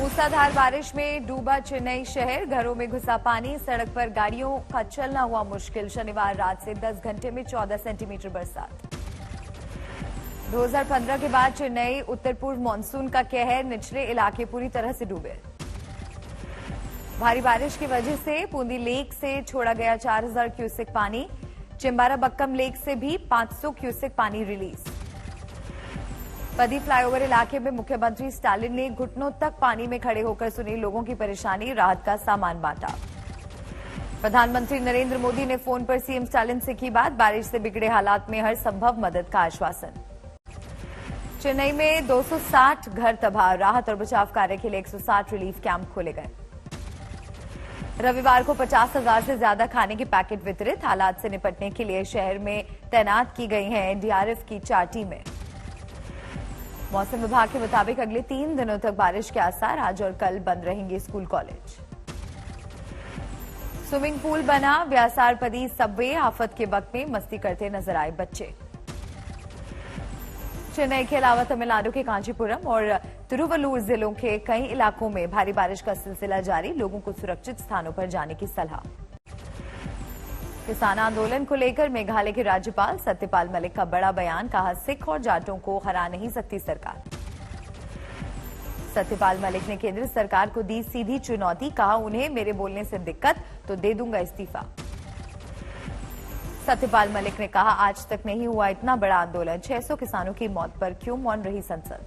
मूसलाधार बारिश में डूबा चेन्नई शहर, घरों में घुसा पानी, सड़क पर गाड़ियों का चलना हुआ मुश्किल। शनिवार रात से 10 घंटे में 14 सेंटीमीटर बरसात। 2015 के बाद चेन्नई उत्तर पूर्व मानसून का कहर, निचले इलाके पूरी तरह से डूबे। भारी बारिश की वजह से पूंदी लेक से छोड़ा गया 4000 क्यूसेक पानी, चिंबाराबक्कम लेक से भी 500 क्यूसेक पानी रिलीज। पदी फ्लाईओवर इलाके में मुख्यमंत्री स्टालिन ने घुटनों तक पानी में खड़े होकर सुनी लोगों की परेशानी, राहत का सामान बांटा। प्रधानमंत्री नरेंद्र मोदी ने फोन पर सीएम स्टालिन से की बात, बारिश से बिगड़े हालात में हर संभव मदद का आश्वासन। चेन्नई में 260 घर तबाह, राहत और बचाव कार्य के लिए 160 रिलीफ कैंप खोले गए। रविवार को 50,000 से ज्यादा खाने के पैकेट वितरित। हालात से निपटने के लिए शहर में तैनात की गई हैं एनडीआरएफ की 4 टीमें। मौसम विभाग के मुताबिक अगले 3 दिनों तक बारिश के आसार, आज और कल बंद रहेंगे स्कूल कॉलेज। स्विमिंग पूल बना व्यासारपदी सबवे, आफत के वक्त में मस्ती करते नजर आए बच्चे। चेन्नई के अलावा तमिलनाडु के कांचीपुरम और तिरुवल्लुर जिलों के कई इलाकों में भारी बारिश का सिलसिला जारी, लोगों को सुरक्षित स्थानों पर जाने की सलाह। किसान आंदोलन को लेकर मेघालय के राज्यपाल सत्यपाल मलिक का बड़ा बयान, कहा सिख और जाटों को हरा नहीं सकती सरकार। सत्यपाल मलिक ने केंद्र सरकार को दी सीधी चुनौती, कहा उन्हें मेरे बोलने से दिक्कत तो दे दूंगा इस्तीफा। सत्यपाल मलिक ने कहा आज तक नहीं हुआ इतना बड़ा आंदोलन, 600 किसानों की मौत पर क्यों मौन रही संसद।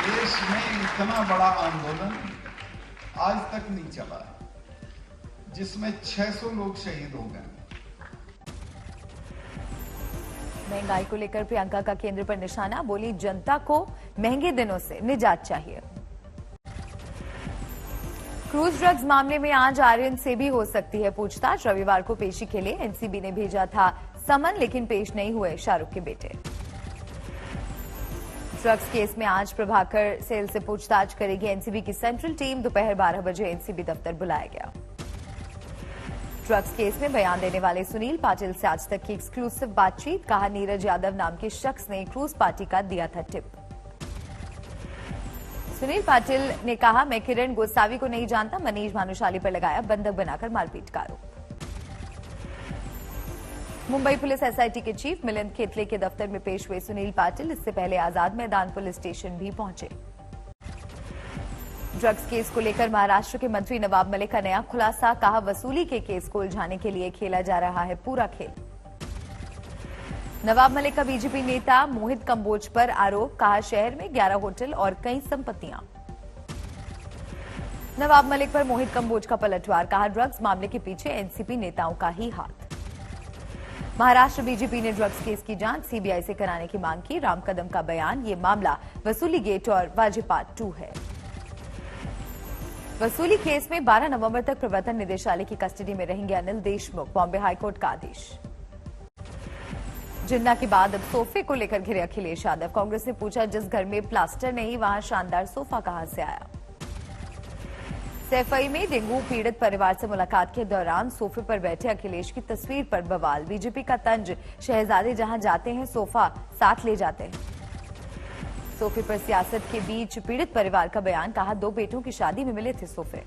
देश में इतना बड़ा आंदोलन आज तक नहीं चला जिसमें 600 लोग शहीद हो गए। महंगाई को लेकर प्रियंका का केंद्र पर निशाना, बोली जनता को महंगे दिनों से निजात चाहिए। क्रूज ड्रग्स मामले में आज आर्यन से भी हो सकती है पूछताछ, रविवार को पेशी के लिए एनसीबी ने भेजा था समन, लेकिन पेश नहीं हुए शाहरुख के बेटे। ड्रग्स केस में आज प्रभाकर सेल से पूछताछ करेगी एनसीबी की सेंट्रल टीम, दोपहर 12 बजे एनसीबी दफ्तर बुलाया गया। ड्रग्स केस में बयान देने वाले सुनील पाटिल से आज तक की एक्सक्लूसिव बातचीत, कहा नीरज यादव नाम के शख्स ने क्रूज पार्टी का दिया था टिप। सुनील पाटिल ने कहा मैं किरण गोसावी को नहीं जानता, मनीष भानुशाली पर लगाया बंधक बनाकर मारपीट का आरोप। मुंबई पुलिस एसआईटी के चीफ मिलिंद खेतले के दफ्तर में पेश हुए सुनील पाटिल, इससे पहले आजाद मैदान पुलिस स्टेशन भी पहुंचे। ड्रग्स केस को लेकर महाराष्ट्र के मंत्री नवाब मलिक का नया खुलासा, कहा वसूली के केस को उलझाने के लिए खेला जा रहा है पूरा खेल। नवाब मलिक का बीजेपी नेता मोहित कंबोज पर आरोप, कहा शहर में 11 होटल और कई संपत्तियां। नवाब मलिक पर मोहित कंबोज का पलटवार, कहा ड्रग्स मामले के पीछे एनसीपी नेताओं का ही हाथ। महाराष्ट्र बीजेपी ने ड्रग्स केस की जांच सीबीआई से कराने की मांग की, राम कदम का बयान, ये मामला वसूली गेट और वाजिपात 2 है। वसूली केस में 12 नवंबर तक प्रवर्तन निदेशालय की कस्टडी में रहेंगे अनिल देशमुख, बॉम्बे हाईकोर्ट का आदेश। जिन्ना के बाद अब सोफे को लेकर घिरे अखिलेश यादव, कांग्रेस ने पूछा जिस घर में प्लास्टर नहीं वहां शानदार सोफा कहां से आया। सैफई में डेंगू पीड़ित परिवार से मुलाकात के दौरान सोफे पर बैठे अखिलेश की तस्वीर पर बवाल, बीजेपी का तंज, शहजादे जहां जाते हैं सोफा साथ ले जाते हैं। सोफे पर सियासत के बीच पीड़ित परिवार का बयान, कहा 2 बेटों की शादी में मिले थे सोफे।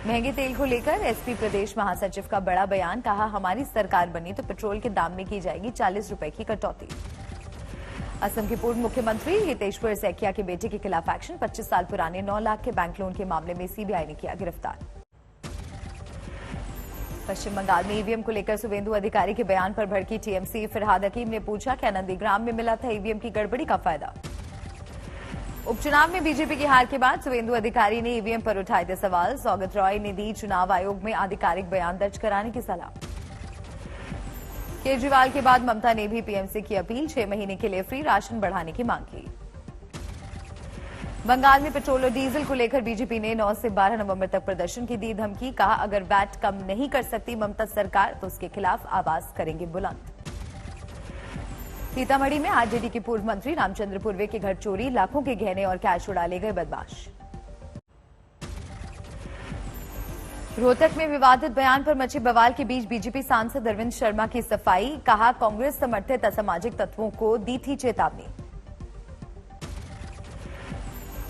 महंगे तेल को लेकर एसपी प्रदेश महासचिव का बड़ा बयान, कहा हमारी सरकार बनी तो पेट्रोल के दाम में की जाएगी 40 रुपए की कटौती। असम के पूर्व मुख्यमंत्री हितेश्वर सैकिया के बेटे के खिलाफ एक्शन, 25 साल पुराने 9 लाख के बैंक लोन के मामले में सीबीआई ने किया गिरफ्तार। पश्चिम बंगाल में ईवीएम को लेकर शुवेंदु अधिकारी के बयान पर भड़की टीएमसी, फिरहाद हकीम ने पूछा क्या नंदीग्राम में मिला था ईवीएम की गड़बड़ी का फायदा। उपचुनाव में बीजेपी की हार के बाद शुवेंदु अधिकारी ने ईवीएम पर उठाए थे सवाल, सौगत रॉय ने दी चुनाव आयोग में आधिकारिक बयान दर्ज कराने की सलाह। केजरीवाल के बाद ममता ने भी पीएम से की अपील, 6 महीने के लिए फ्री राशन बढ़ाने की मांग की। बंगाल में पेट्रोल और डीजल को लेकर बीजेपी ने 9 से 12 नवंबर तक प्रदर्शन की दी धमकी, कहा अगर वैट कम नहीं कर सकती ममता सरकार तो उसके खिलाफ आवाज करेंगे बुलंद। सीतामढ़ी में आरजेडी के पूर्व मंत्री रामचंद्र पूर्वे के घर चोरी, लाखों के गहने और कैश उड़ा ले गए बदमाश। रोहतक में विवादित बयान पर मचे बवाल के बीच बीजेपी सांसद अरविंद शर्मा की सफाई, कहा कांग्रेस समर्थित असामाजिक तत्वों को दी थी चेतावनी।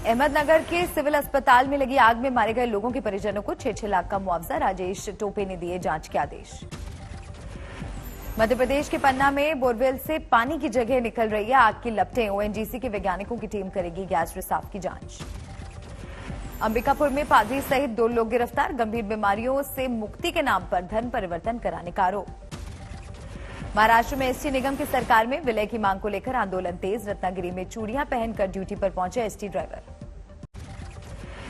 अहमदनगर के सिविल अस्पताल में लगी आग में मारे गए लोगों के परिजनों को 6-6 लाख का मुआवजा, राजेश टोपे ने दिए जांच के आदेश। मध्य प्रदेश के पन्ना में बोरवेल से पानी की जगह निकल रही है आग की लपटें, ओएनजीसी के वैज्ञानिकों की टीम करेगी गैस रिसाव की जांच। अंबिकापुर में पादरी सहित 2 लोग गिरफ्तार, गंभीर बीमारियों से मुक्ति के नाम पर धन परिवर्तन कराने का आरोप। महाराष्ट्र में एसटी निगम की सरकार में विलय की मांग को लेकर आंदोलन तेज, रत्नागिरी में चूड़ियां पहनकर ड्यूटी पर पहुंचे एसटी ड्राइवर।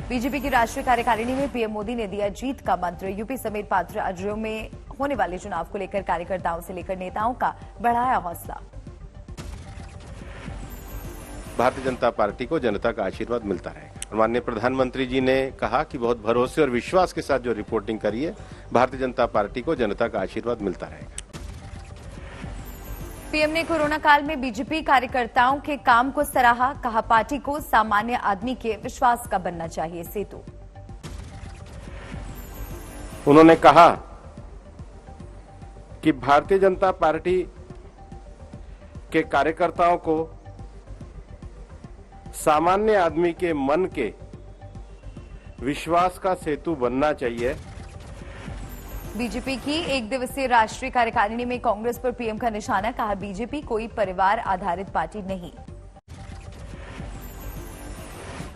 बीजेपी की राष्ट्रीय कार्यकारिणी में पीएम मोदी ने दिया जीत का मंत्र, यूपी समेत 5 राज्यों में होने वाले चुनाव को लेकर कार्यकर्ताओं से लेकर नेताओं का बढ़ाया हौसला। भारतीय जनता पार्टी को जनता का आशीर्वाद मिलता रहेगा और माननीय प्रधानमंत्री जी ने कहा कि बहुत भरोसे और विश्वास के साथ जो रिपोर्टिंग करी है, भारतीय जनता पार्टी को जनता का आशीर्वाद मिलता रहेगा। पीएम ने कोरोना काल में बीजेपी कार्यकर्ताओं के काम को सराहा, कहा पार्टी को सामान्य आदमी के विश्वास का बनना चाहिए सेतु। उन्होंने कहा कि भारतीय जनता पार्टी के कार्यकर्ताओं को सामान्य आदमी के मन के विश्वास का सेतु बनना चाहिए। बीजेपी की 1 दिवसीय राष्ट्रीय कार्यकारिणी में कांग्रेस पर पीएम का निशाना, कहा बीजेपी कोई परिवार आधारित पार्टी नहीं।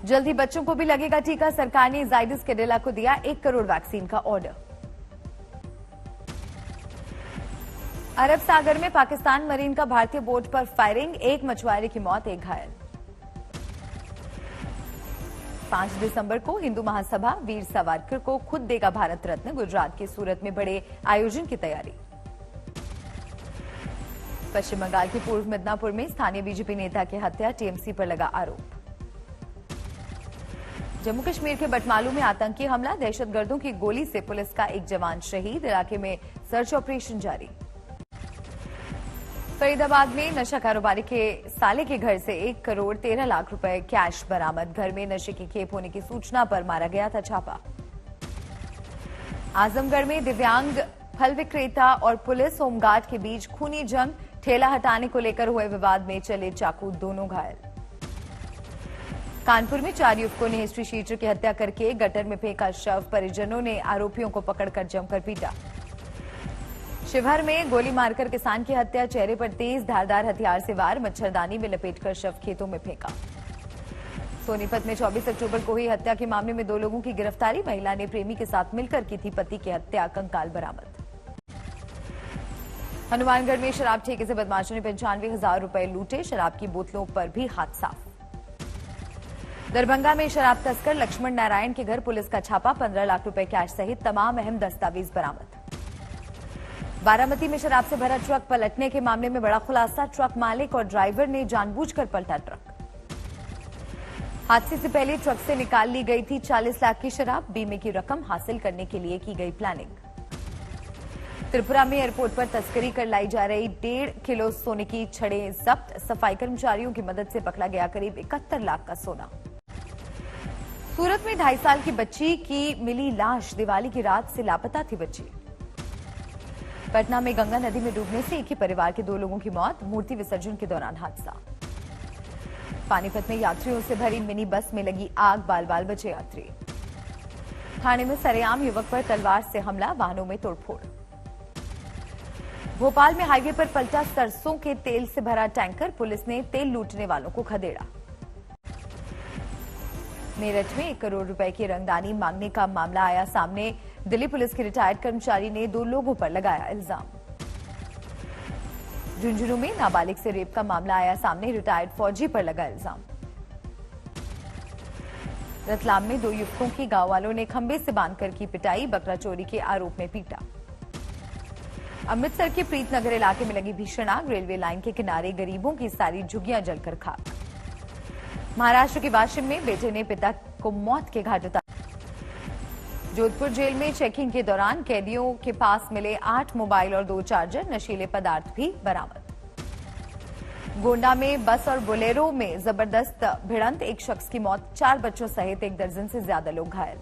जल्द ही बच्चों को भी लगेगा टीका, सरकार ने जायडस कैडिला को दिया 1 करोड़ वैक्सीन का ऑर्डर। अरब सागर में पाकिस्तान मरीन का भारतीय बोट पर फायरिंग, 1 मछुआरे की मौत, 1 घायल। 5 दिसंबर को हिंदू महासभा वीर सावरकर को खुद देगा भारत रत्न, गुजरात के सूरत में बड़े आयोजन की तैयारी। पश्चिम बंगाल के पूर्व मिदनापुर में स्थानीय बीजेपी नेता की हत्या, टीएमसी पर लगा आरोप। जम्मू कश्मीर के बटमालू में आतंकी हमला, दहशतगर्दों की गोली से पुलिस का 1 जवान शहीद, इलाके में सर्च ऑपरेशन जारी। फरीदाबाद में नशा कारोबारी के साले के घर से 1 करोड़ 13 लाख रुपए कैश बरामद, घर में नशे की खेप होने की सूचना पर मारा गया था छापा। आजमगढ़ में दिव्यांग फल विक्रेता और पुलिस होमगार्ड के बीच खूनी जंग, ठेला हटाने को लेकर हुए विवाद में चले चाकू, दोनों घायल। कानपुर में 4 युवकों ने हिस्ट्री शीटर की हत्या करके गटर में फेंका शव, परिजनों ने आरोपियों को पकड़कर जमकर पीटा। शिवहर में गोली मारकर किसान की हत्या, चेहरे पर तेज धारदार हथियार से वार, मच्छरदानी में लपेटकर शव खेतों में फेंका। सोनीपत में 24 अक्टूबर को हुई हत्या के मामले में 2 लोगों की गिरफ्तारी, महिला ने प्रेमी के साथ मिलकर की थी पति की हत्या, कंकाल बरामद। हनुमानगढ़ में शराब ठेके से बदमाशों ने 95,000 रुपए लूटे, शराब की बोतलों पर भी हाथ साफ। दरभंगा में शराब तस्कर लक्ष्मण नारायण के घर पुलिस का छापा, 15 लाख रुपए कैश सहित तमाम अहम दस्तावेज बरामद। बारामती में शराब से भरा ट्रक पलटने के मामले में बड़ा खुलासा, ट्रक मालिक और ड्राइवर ने जानबूझकर पलटा ट्रक। हादसे से पहले ट्रक से निकाल ली गई थी 40 लाख की शराब, बीमे की रकम हासिल करने के लिए की गई प्लानिंग। त्रिपुरा में एयरपोर्ट पर तस्करी कर लाई जा रही 1.5 किलो सोने की छड़ें जब्त, सफाई कर्मचारियों की मदद से पकड़ा गया करीब 71 लाख का सोना। सूरत में 2.5 साल की बच्ची की मिली लाश, दिवाली की रात से लापता थी बच्ची। पटना में गंगा नदी में डूबने से एक ही परिवार के 2 लोगों की मौत, मूर्ति विसर्जन के दौरान हादसा। पानीपत में यात्रियों से भरी मिनी बस में लगी आग, बाल बाल बचे यात्री। थाने में सरेआम युवक पर तलवार से हमला, वाहनों में तोड़फोड़। भोपाल में हाईवे पर पलटा सरसों के तेल से भरा टैंकर, पुलिस ने तेल लूटने वालों को खदेड़ा। मेरठ में 1 करोड़ रुपए की रंगदानी मांगने का मामला आया सामने, दिल्ली पुलिस के रिटायर्ड कर्मचारी ने 2 लोगों पर लगाया इल्जाम। झुंझुनू में नाबालिग से रेप का मामला आया सामने, रिटायर्ड फौजी पर लगा इल्जाम। रतलाम में 2 युवकों की गांव वालों ने खंबे से बांधकर की पिटाई, बकरा चोरी के आरोप में पीटा। अमृतसर के प्रीतनगर इलाके में लगी भीषण आग, रेलवे लाइन के किनारे गरीबों की सारी झुग्गियां जलकर खाक। महाराष्ट्र के वाशिम में बेटे ने पिता को मौत के घाट उतारा। जोधपुर जेल में चेकिंग के दौरान कैदियों के पास मिले 8 मोबाइल और 2 चार्जर, नशीले पदार्थ भी बरामद। गोंडा में बस और बोलेरो में जबरदस्त भिड़ंत, 1 शख्स की मौत, 4 बच्चों सहित 1 दर्जन से ज्यादा लोग घायल।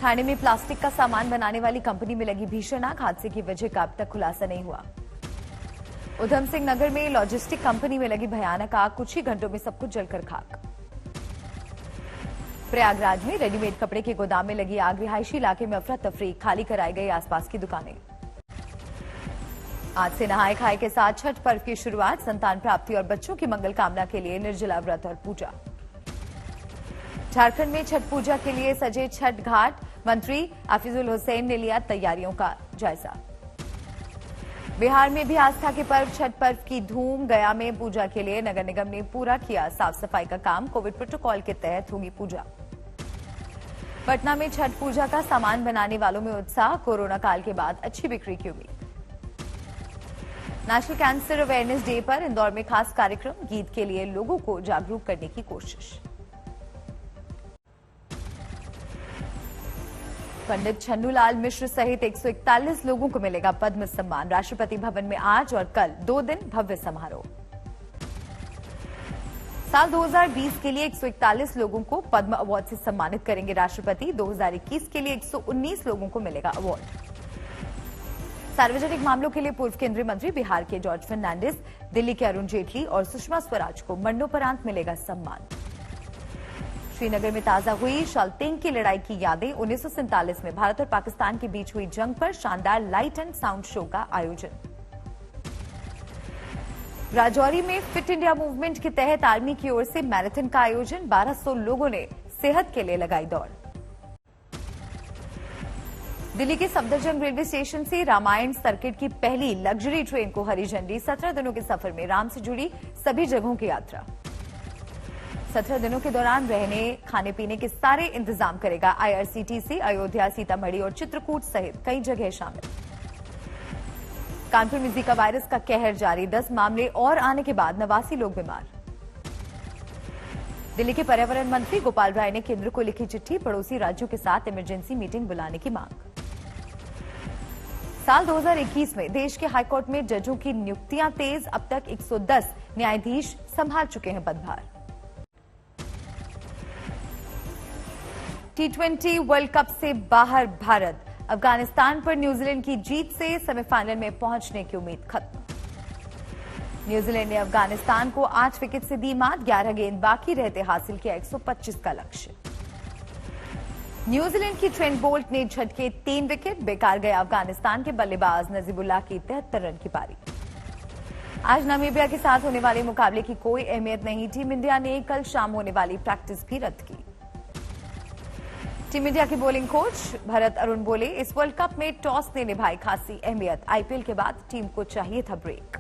ठाणे में प्लास्टिक का सामान बनाने वाली कंपनी में लगी भीषण आग, हादसे की वजह का अब तक खुलासा नहीं हुआ। उधम सिंह नगर में लॉजिस्टिक कंपनी में लगी भयानक आग, कुछ ही घंटों में सब कुछ जलकर खाक। प्रयागराज में रेडीमेड कपड़े के गोदाम में लगी आग, रिहायशी इलाके में अफरा तफरी, खाली कराई गई आसपास की दुकानें। आज से नहाए खाए के साथ छठ पर्व की शुरुआत, संतान प्राप्ति और बच्चों की मंगल कामना के लिए निर्जला व्रत और पूजा। झारखंड में छठ पूजा के लिए सजे छठ घाट, मंत्री आफिजुल हुसैन ने लिया तैयारियों का जायजा। बिहार में भी आस्था के पर्व छठ पर्व की धूम, गया में पूजा के लिए नगर निगम ने पूरा किया साफ सफाई का काम, कोविड प्रोटोकॉल के तहत होगी पूजा। पटना में छठ पूजा का सामान बनाने वालों में उत्साह, कोरोना काल के बाद अच्छी बिक्री की उम्मीद। नेशनल कैंसर अवेयरनेस डे पर इंदौर में खास कार्यक्रम, गीत के लिए लोगों को जागरूक करने की कोशिश। पंडित छन्नूलाल मिश्र सहित 141 लोगों को मिलेगा पद्म सम्मान, राष्ट्रपति भवन में आज और कल 2 दिन भव्य समारोह। साल 2020 के लिए 141 लोगों को पद्म अवार्ड से सम्मानित करेंगे राष्ट्रपति, 2021 के लिए 119 लोगों को मिलेगा अवार्ड। सार्वजनिक मामलों के लिए पूर्व केंद्रीय मंत्री बिहार के जॉर्ज फर्नांडिस, दिल्ली के अरुण जेटली और सुषमा स्वराज को मरणोपरांत मिलेगा सम्मान। श्रीनगर में ताजा हुई शालतेंग की लड़ाई की यादें, 1947 में भारत और पाकिस्तान के बीच हुई जंग पर शानदार लाइट एंड साउंड शो का आयोजन। राजौरी में फिट इंडिया मूवमेंट के तहत आर्मी की ओर से मैराथन का आयोजन, 1200 लोगों ने सेहत के लिए लगाई दौड़। दिल्ली के सफदरजंग रेलवे स्टेशन से रामायण सर्किट की पहली लग्जरी ट्रेन को हरी झंडी, 17 दिनों के सफर में राम से जुड़ी सभी जगहों की यात्रा। 17 दिनों के दौरान रहने खाने पीने के सारे इंतजाम करेगा आईआरसीटीसी, अयोध्या, सीतामढ़ी और चित्रकूट सहित कई जगह शामिल। कानपुर में जीका वायरस का कहर जारी, 10 मामले और आने के बाद 89 लोग बीमार। दिल्ली के पर्यावरण मंत्री गोपाल राय ने केंद्र को लिखी चिट्ठी, पड़ोसी राज्यों के साथ इमरजेंसी मीटिंग बुलाने की मांग। साल 2021 में देश के हाईकोर्ट में जजों की नियुक्तियां तेज, अब तक 110 न्यायाधीश संभाल चुके हैं पदभार। T20 वर्ल्ड कप से बाहर भारत, अफगानिस्तान पर न्यूजीलैंड की जीत से सेमीफाइनल में पहुंचने की उम्मीद खत्म। न्यूजीलैंड ने अफगानिस्तान को 8 विकेट से दी मात, 11 गेंद बाकी रहते हासिल किया 125 का लक्ष्य। न्यूजीलैंड की ट्रेंट बोल्ट ने झटके 3 विकेट, बेकार गया अफगानिस्तान के बल्लेबाज नजीबुल्लाह की 73 रन की पारी। आज नामीबिया के साथ होने वाले मुकाबले की कोई अहमियत नहीं, टीम इंडिया ने कल शाम होने वाली प्रैक्टिस भी रद्द की। टीम इंडिया के बॉलिंग कोच भरत अरुण बोले, इस वर्ल्ड कप में टॉस ने निभाई खासी अहमियत, आईपीएल के बाद टीम को चाहिए था ब्रेक।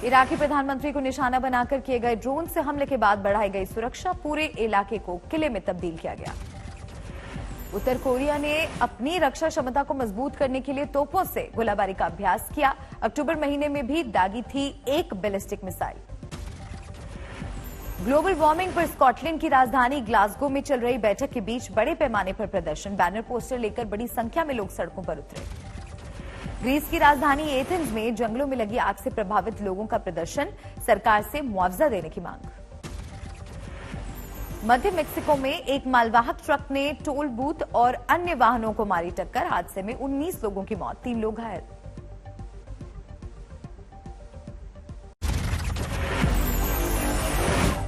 इराकी प्रधानमंत्री को निशाना बनाकर किए गए ड्रोन से हमले के बाद बढ़ाई गई सुरक्षा, पूरे इलाके को किले में तब्दील किया गया। उत्तर कोरिया ने अपनी रक्षा क्षमता को मजबूत करने के लिए तोपों से गोलाबारी का अभ्यास किया, अक्टूबर महीने में भी दागी थी एक बैलिस्टिक मिसाइल। ग्लोबल वार्मिंग पर स्कॉटलैंड की राजधानी ग्लासगो में चल रही बैठक के बीच बड़े पैमाने पर प्रदर्शन, बैनर पोस्टर लेकर बड़ी संख्या में लोग सड़कों पर उतरे। ग्रीस की राजधानी एथेंस में जंगलों में लगी आग से प्रभावित लोगों का प्रदर्शन, सरकार से मुआवजा देने की मांग। मध्य मेक्सिको में एक मालवाहक ट्रक ने टोल बूथ और अन्य वाहनों को मारी टक्कर, हादसे में 19 लोगों की मौत, 3 लोग घायल।